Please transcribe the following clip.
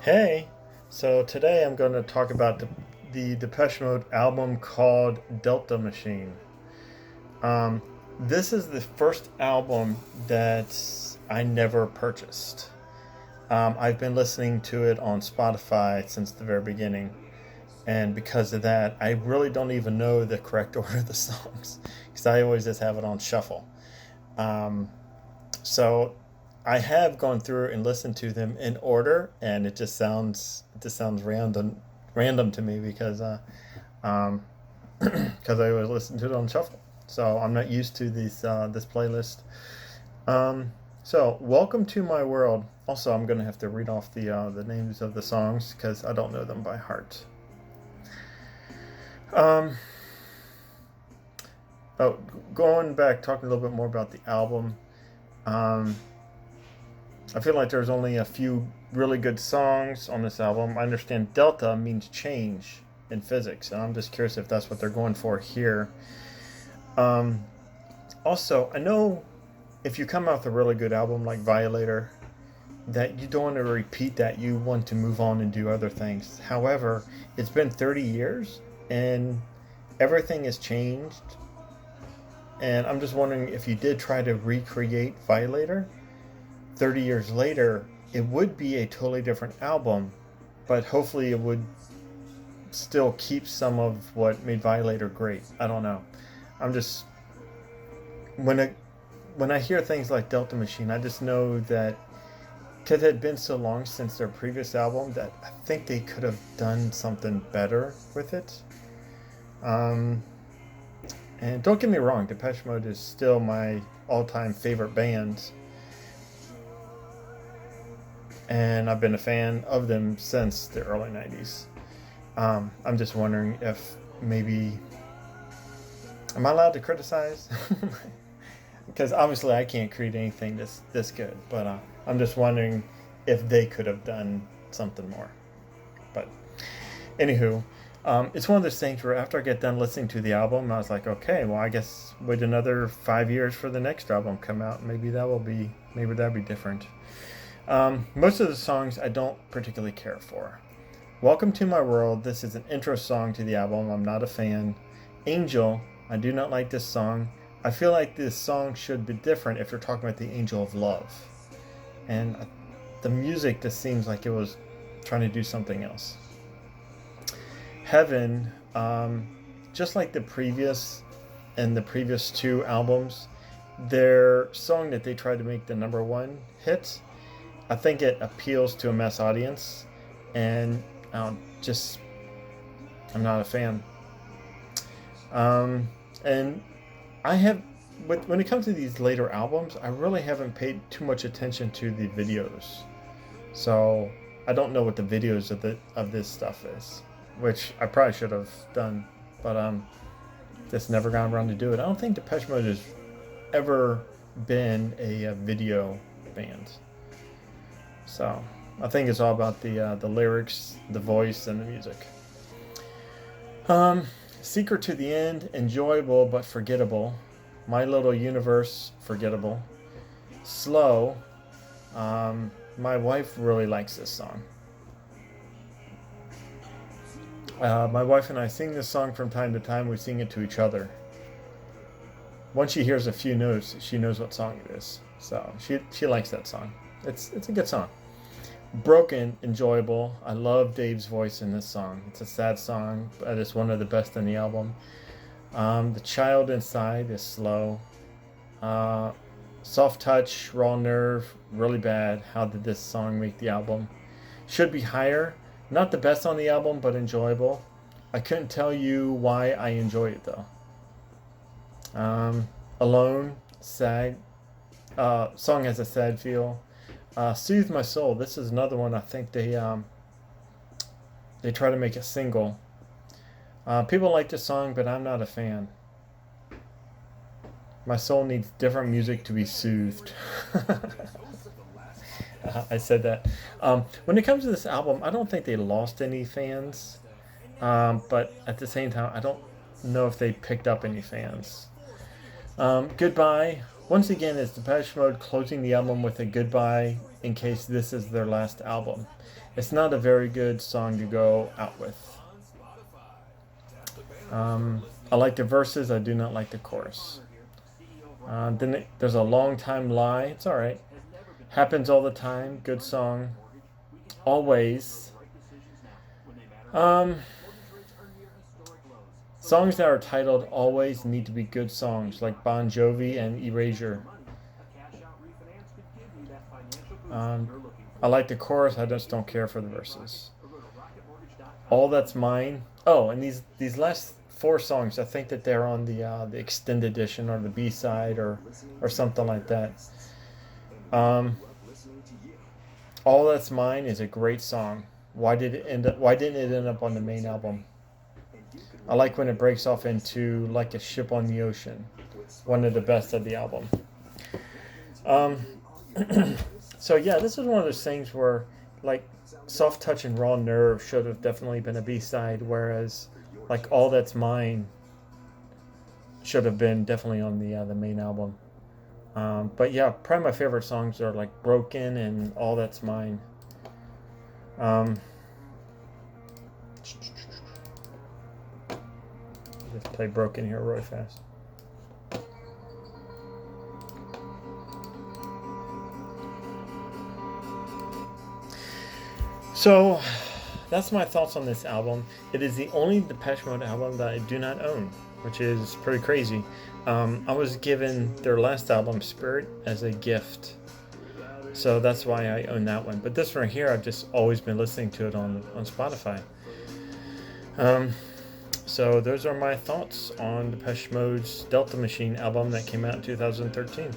Hey, so today I'm going to talk about the Depeche Mode album called Delta Machine. Um, this is the first album that I never purchased. I've been listening to it on Spotify since the very beginning, and because of that, I really don't even know the correct order of the songs because I always just have it on shuffle. Um, so I have gone through and listened to them in order, and it just sounds random to me um, because I always listen to it on shuffle. So I'm not used to this playlist. Um, so welcome to my world. Also, I'm gonna have to read off the names of the songs because I don't know them by heart. Um, oh, Going back, talking a little bit more about the album. Um, I feel like there's only a few really good songs on this album. I understand delta means change in physics, and I'm just curious if that's what they're going for here. Um, Also, I know if you come out with a really good album like Violator, that you don't want to repeat that. You want to move on and do other things. However, it's been 30 years and everything has changed. And I'm just wondering if you did try to recreate Violator 30 years later, it would be a totally different album, but hopefully it would still keep some of what made Violator great. I don't know. I'm just when it when I hear things like Delta Machine, I just know that because it had been so long since their previous album that I think they could have done something better with it. Um, and don't get me wrong, Depeche Mode is still my all-time favorite band, and I've been a fan of them since the early 90s. I'm just wondering if maybe. Am I allowed to criticize? Because obviously I can't create anything this good, but I'm just wondering if they could have done something more. But anywho, it's one of those things where after I get done listening to the album, I was like, okay, well I guess wait another 5 years for the next album come out. Maybe that'll be different. Most of the songs I don't particularly care for. Welcome to My World. This is an intro song to the album. I'm not a fan. Angel. I do not like this song. I feel like this song should be different if you're talking about the angel of love. And the music just seems like it was trying to do something else. Heaven, just like the previous two albums, their song that they tried to make the number one hit, I think it appeals to a mass audience, and just I'm not a fan. And I have, but when it comes to these later albums, I really haven't paid too much attention to the videos, so I don't know what the videos of this stuff is, which I probably should have done, but just never got around to do it. I don't think Depeche Mode has ever been a video band. So I think it's all about the lyrics, the voice, and the music. Secret to the End, enjoyable but forgettable. My Little Universe, forgettable. Slow. My wife really likes this song. My wife and I sing this song from time to time. We sing it to each other. Once she hears a few notes, she knows what song it is. So she likes that song. It's a good song. Broken, enjoyable. I love Dave's voice in this song. It's a sad song, but it's one of the best in the album. The Child Inside is slow. Soft Touch, Raw Nerve, really bad. How did this song make the album? Should Be Higher. Not the best on the album, but enjoyable. I couldn't tell you why I enjoy it though. Alone, sad. Song has a sad feel. Soothe My Soul. This is another one I think they try to make a single. People like this song, but I'm not a fan. My soul needs different music to be soothed. I said that. When it comes to this album, I don't think they lost any fans, but at the same time, I don't know if they picked up any fans. Goodbye. Once again, it's Depeche Mode closing the album with a goodbye in case this is their last album. It's not a very good song to go out with. I like the verses. I do not like the chorus. Then there's a long time lie. It's all right. Happens all the time. Good song. Always. Songs that are titled Always need to be good songs, like Bon Jovi and Erasure. I like the chorus. I just don't care for the verses. All That's Mine. Oh, and these last 4 songs, I think that they're on the extended edition or the B-side or something like that. All That's Mine is a great song. Why didn't it end up on the main album? I like when it breaks off into Like a Ship on the Ocean. One of the best of the album. So yeah, this is one of those things where like Soft Touch and Raw Nerve should have definitely been a B-side, whereas like All That's Mine should have been definitely on the main album. But yeah, probably my favorite songs are like Broken and All That's Mine. Just play Broken here really fast. So that's my thoughts on this album. It is the only Depeche Mode album that I do not own, which is pretty crazy. I was given their last album, Spirit, as a gift. So that's why I own that one. But this one here, I've just always been listening to it on Spotify. So those are my thoughts on Depeche Mode's Delta Machine album that came out in 2013.